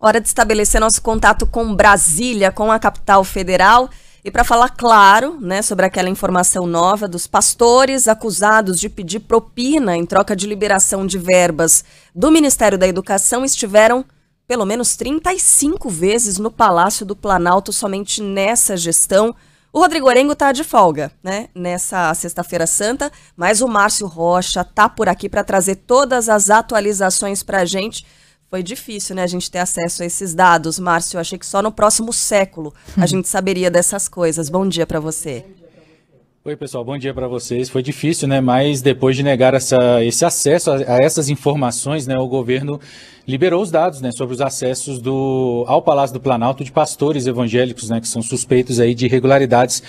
Hora de estabelecer nosso contato com Brasília, com a capital federal. E para falar claro, né, sobre aquela informação nova dos pastores acusados de pedir propina em troca de liberação de verbas do Ministério da Educação, estiveram pelo menos 35 vezes no Palácio do Planalto somente nessa gestão. O Rodrigo Orengo está de folga, né, nessa sexta-feira santa, mas o Márcio Rocha está por aqui para trazer todas as atualizações para a gente. Foi difícil, né, a gente ter acesso a esses dados, Márcio. Eu achei que só no próximo século a gente saberia dessas coisas. Bom dia para você. Oi, pessoal, bom dia para vocês. Foi difícil, né, mas depois de negar esse acesso a essas informações, né, o governo liberou os dados, né, sobre os acessos ao Palácio do Planalto de pastores evangélicos, né, que são suspeitos aí de irregularidades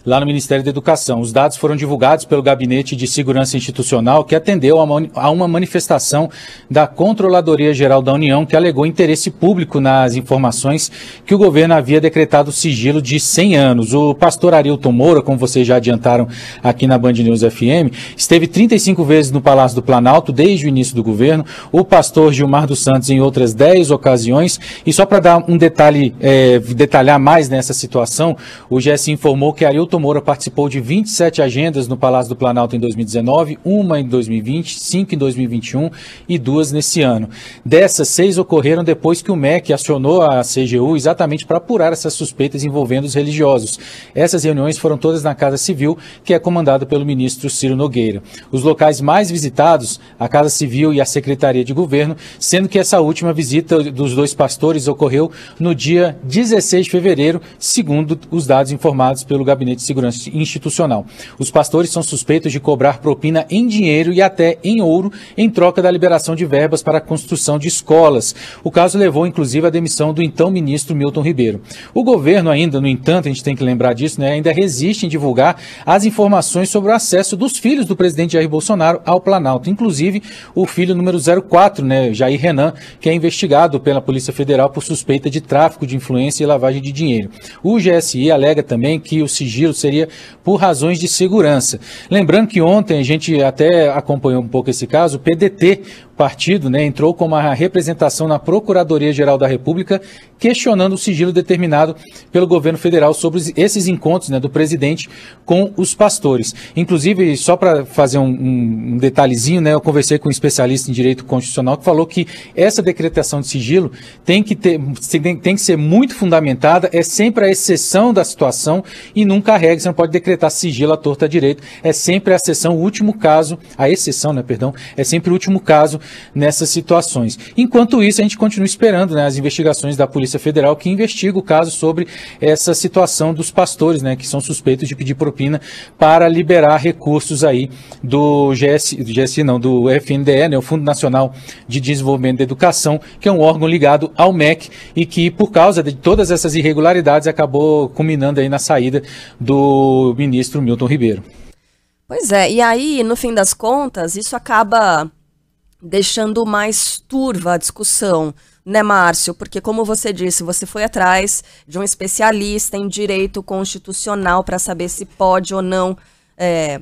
lá no Ministério da Educação. Os dados foram divulgados pelo Gabinete de Segurança Institucional, que atendeu a uma manifestação da Controladoria Geral da União, que alegou interesse público nas informações que o governo havia decretado sigilo de 100 anos. O pastor Arilton Moura, como vocês já adiantaram aqui na Band News FM, esteve 35 vezes no Palácio do Planalto desde o início do governo. O pastor Gilmar dos Santos em outras 10 ocasiões. E só para dar um detalhar mais nessa situação, o GS informou que Arilton Moura participou de 27 agendas no Palácio do Planalto em 2019, uma em 2020, 5 em 2021 e 2 nesse ano. Dessas, 6 ocorreram depois que o MEC acionou a CGU exatamente para apurar essas suspeitas envolvendo os religiosos. Essas reuniões foram todas na Casa Civil, que é comandada pelo ministro Ciro Nogueira. Os locais mais visitados, a Casa Civil e a Secretaria de Governo, sendo que essa última visita dos dois pastores ocorreu no dia 16 de fevereiro, segundo os dados informados pelo Gabinete de Segurança Institucional. Os pastores são suspeitos de cobrar propina em dinheiro e até em ouro em troca da liberação de verbas para a construção de escolas. O caso levou, inclusive, à demissão do então ministro Milton Ribeiro. O governo ainda, no entanto, a gente tem que lembrar disso, né, ainda resiste em divulgar as informações sobre o acesso dos filhos do presidente Jair Bolsonaro ao Planalto, inclusive o filho número 04, né, Jair Renan, que é investigado pela Polícia Federal por suspeita de tráfico de influência e lavagem de dinheiro. O GSI alega também que o sigilo seria por razões de segurança. Lembrando que ontem a gente até acompanhou um pouco esse caso, o PDT, partido, né, entrou com uma representação na Procuradoria-Geral da República questionando o sigilo determinado pelo governo federal sobre esses encontros, né, do presidente com os pastores. Inclusive, só para fazer um detalhezinho, né, eu conversei com um especialista em direito constitucional que falou que essa decretação de sigilo tem que ser muito fundamentada, é sempre a exceção da situação e nunca a regra. Você não pode decretar sigilo à torta à direita, é sempre a exceção, o último caso, a exceção, né, perdão, é sempre o último caso nessas situações. Enquanto isso, a gente continua esperando, né, as investigações da Polícia Federal que investiga o caso sobre essa situação dos pastores, né, que são suspeitos de pedir propina para liberar recursos aí do do FNDE, né, o Fundo Nacional de Desenvolvimento da Educação, que é um órgão ligado ao MEC e que, por causa de todas essas irregularidades, acabou culminando aí na saída do ministro Milton Ribeiro. Pois é, e aí, no fim das contas, isso acaba deixando mais turva a discussão, né, Márcio? Porque, como você disse, você foi atrás de um especialista em direito constitucional para saber se pode ou não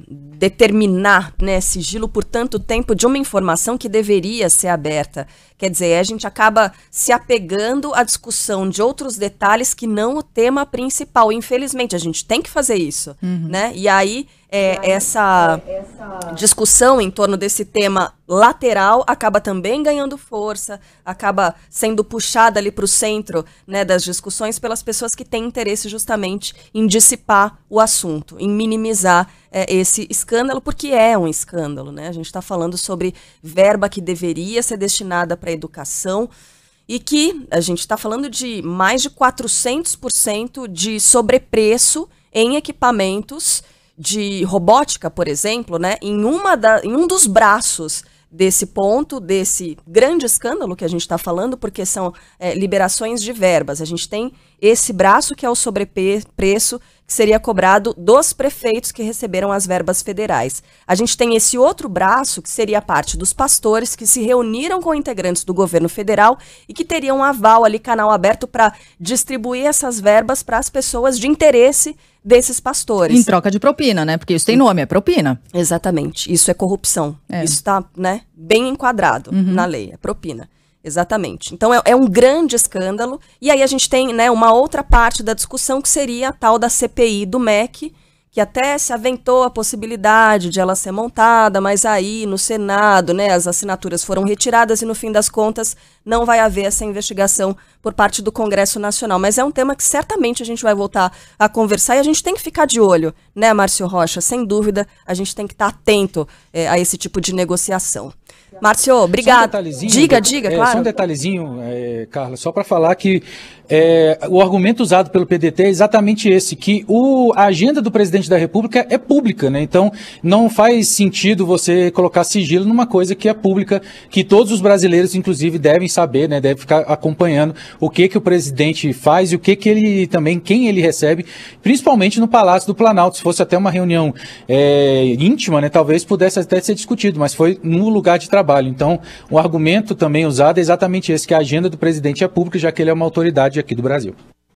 determinar, né, sigilo por tanto tempo de uma informação que deveria ser aberta. Quer dizer, a gente acaba se apegando à discussão de outros detalhes que não o tema principal. Infelizmente, a gente tem que fazer isso, né? E aí, essa discussão em torno desse tema lateral acaba também ganhando força, acaba sendo puxada ali para o centro, né, das discussões pelas pessoas que têm interesse justamente em dissipar o assunto, em minimizar esse escândalo, porque é um escândalo, né? A gente está falando sobre verba que deveria ser destinada para a educação e que a gente está falando de mais de 400% de sobrepreço em equipamentos de robótica, por exemplo, né, em um dos braços desse ponto, desse grande escândalo que a gente está falando, porque são liberações de verbas. A gente tem esse braço que é o sobrepreço que seria cobrado dos prefeitos que receberam as verbas federais. A gente tem esse outro braço que seria a parte dos pastores que se reuniram com integrantes do governo federal e que teriam um aval ali, canal aberto para distribuir essas verbas para as pessoas de interesse desses pastores. Em troca de propina, né? Porque isso tem nome, é propina. Exatamente. Isso é corrupção. Isso está, né, bem enquadrado na lei, é propina. Exatamente. Então é um grande escândalo. E aí a gente tem, né, uma outra parte da discussão que seria a tal da CPI do MEC, que até se aventou a possibilidade de ela ser montada, mas aí no Senado, né, as assinaturas foram retiradas e no fim das contas não vai haver essa investigação por parte do Congresso Nacional. Mas é um tema que certamente a gente vai voltar a conversar e a gente tem que ficar de olho, né, Márcio Rocha? Sem dúvida, a gente tem que estar atento a esse tipo de negociação. Márcio, obrigado. Diga, claro. Só um detalhezinho, Carla, só para falar que o argumento usado pelo PDT é exatamente esse, que a agenda do presidente da República é pública, né? Então não faz sentido você colocar sigilo numa coisa que é pública, que todos os brasileiros, inclusive, devem saber, né? Devem ficar acompanhando o que o presidente faz e o que ele também, quem ele recebe, principalmente no Palácio do Planalto. Se fosse até uma reunião íntima, né? Talvez pudesse até ser discutido, mas foi no lugar de trabalho. Então, o argumento também usado é exatamente esse, que a agenda do presidente é pública, já que ele é uma autoridade aqui do Brasil.